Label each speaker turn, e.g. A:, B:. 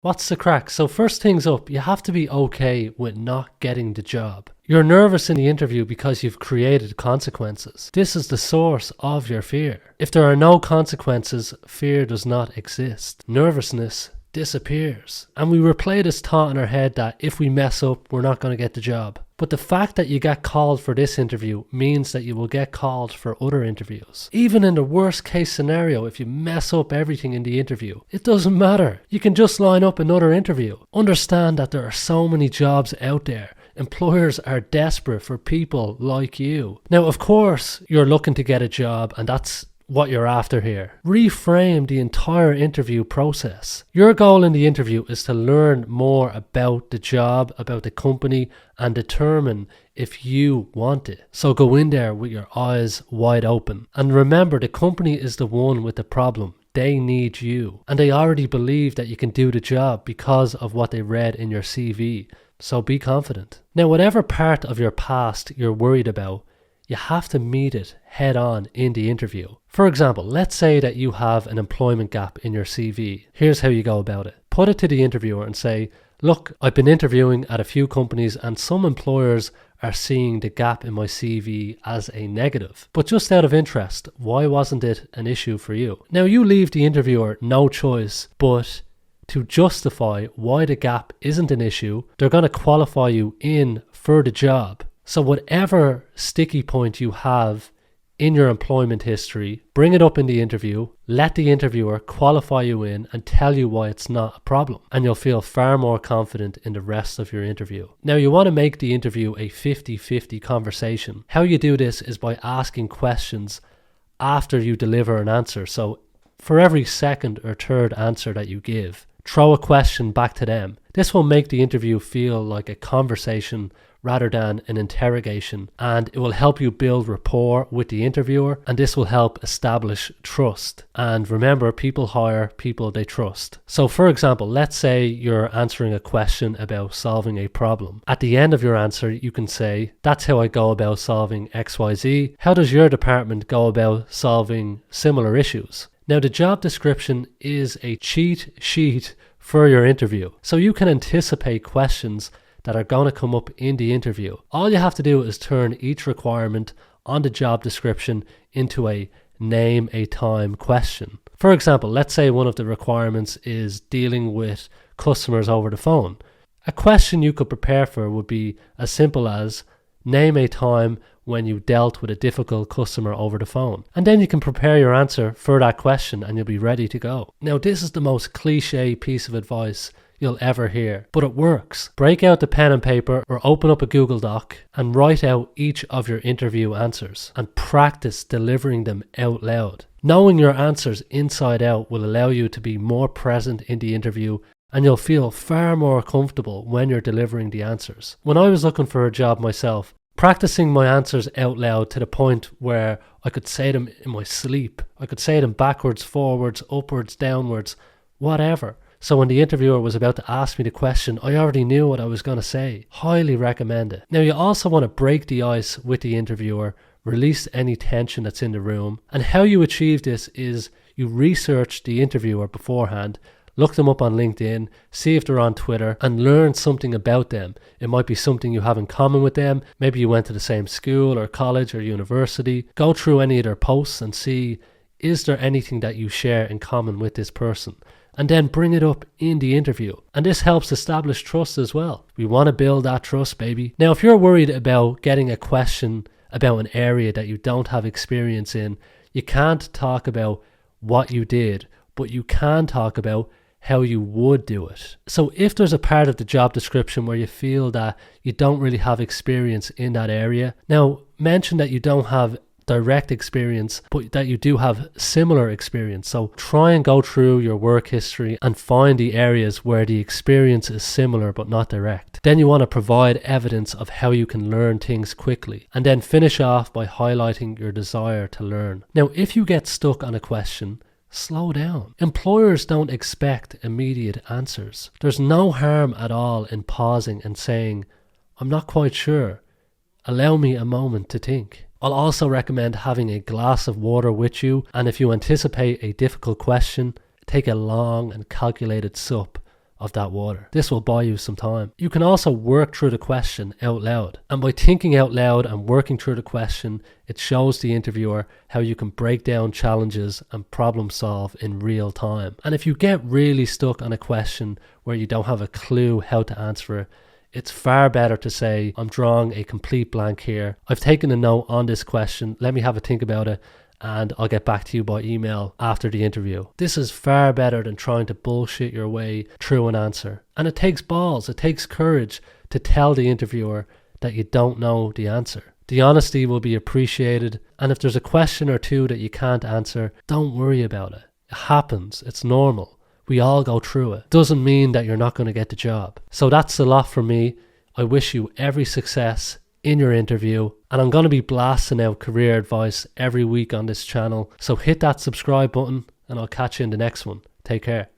A: What's the crack? So first things up, you have to be okay with not getting the job. You're nervous in the interview because you've created consequences. This is the source of your fear. If there are no consequences, fear does not exist. Nervousness disappears. And we replay this thought in our head that if we mess up, we're not going to get the job. But the fact that you get called for this interview means that you will get called for other interviews. Even in the worst case scenario, if you mess up everything in the interview, it doesn't matter. You can just line up another interview. Understand that there are so many jobs out there. Employers are desperate for people like you. Now, of course, you're looking to get a job, and that's what you're after here. Reframe the entire interview process. Your goal in the interview is to learn more about the job, about the company, and determine if you want it. So go in there with your eyes wide open. And remember, the company is the one with the problem. They need you. And they already believe that you can do the job because of what they read in your CV. So be confident. Now, whatever part of your past you're worried about, you have to meet it head on in the interview. For example, let's say that you have an employment gap in your CV. Here's how you go about it. Put it to the interviewer and say, look, I've been interviewing at a few companies and some employers are seeing the gap in my CV as a negative. But just out of interest, why wasn't it an issue for you? Now you leave the interviewer no choice but to justify why the gap isn't an issue. They're going to qualify you in for the job. So whatever sticky point you have in your employment history, bring it up in the interview, let the interviewer qualify you in and tell you why it's not a problem. And you'll feel far more confident in the rest of your interview. Now you want to make the interview a 50-50 conversation. How you do this is by asking questions after you deliver an answer. So for every second or third answer that you give, throw a question back to them. This will make the interview feel like a conversation rather than an interrogation, and it will help you build rapport with the interviewer, and this will help establish trust. And remember, people hire people they trust. So for example, let's say you're answering a question about solving a problem. At the end of your answer, you can say, that's how I go about solving XYZ. How does your department go about solving similar issues? Now, the job description is a cheat sheet for your interview, so you can anticipate questions that are going to come up in the interview. All you have to do is turn each requirement on the job description into a name a time question. For example, let's say one of the requirements is dealing with customers over the phone. A question you could prepare for would be as simple as name a time when you dealt with a difficult customer over the phone. And then you can prepare your answer for that question and you'll be ready to go. Now, this is the most cliche piece of advice you'll ever hear, but it works. Break out the pen and paper or open up a Google Doc and write out each of your interview answers and practice delivering them out loud. Knowing your answers inside out will allow you to be more present in the interview, and you'll feel far more comfortable when you're delivering the answers. When I was looking for a job myself, practicing my answers out loud to the point where I could say them in my sleep. I could say them backwards, forwards, upwards, downwards, whatever. So when the interviewer was about to ask me the question, I already knew what I was going to say. Highly recommend it. Now, you also want to break the ice with the interviewer, release any tension that's in the room. And how you achieve this is you research the interviewer beforehand, look them up on LinkedIn, see if they're on Twitter, and learn something about them. It might be something you have in common with them. Maybe you went to the same school or college or university. Go through any of their posts and see, is there anything that you share in common with this person? And then bring it up in the interview. And this helps establish trust as well. We want to build that trust, baby. Now, if you're worried about getting a question about an area that you don't have experience in, you can't talk about what you did, but you can talk about how you would do it. So if there's a part of the job description where you feel that you don't really have experience in that area, now mention that you don't have direct experience, but that you do have similar experience. So try and go through your work history and find the areas where the experience is similar but not direct. Then you want to provide evidence of how you can learn things quickly, and then finish off by highlighting your desire to learn. Now, if you get stuck on a question, slow down. Employers don't expect immediate answers. There's no harm at all in pausing and saying, I'm not quite sure. Allow me a moment to think. I'll also recommend having a glass of water with you, and if you anticipate a difficult question, take a long and calculated sup of that water. This will buy you some time. You can also work through the question out loud. And by thinking out loud and working through the question, it shows the interviewer how you can break down challenges and problem solve in real time. And if you get really stuck on a question where you don't have a clue how to answer it, it's far better to say, I'm drawing a complete blank here. I've taken a note on this question. Let me have a think about it, and I'll get back to you by email after the interview. This is far better than trying to bullshit your way through an answer. And it takes balls, it takes courage to tell the interviewer that you don't know the answer. The honesty will be appreciated, and if there's a question or two that you can't answer, don't worry about it. It happens, it's normal. We all go through it. Doesn't mean that you're not going to get the job. So that's a lot from me. I wish you every success in your interview, and I'm going to be blasting out career advice every week on this channel, so hit that subscribe button and I'll catch you in the next one. Take care.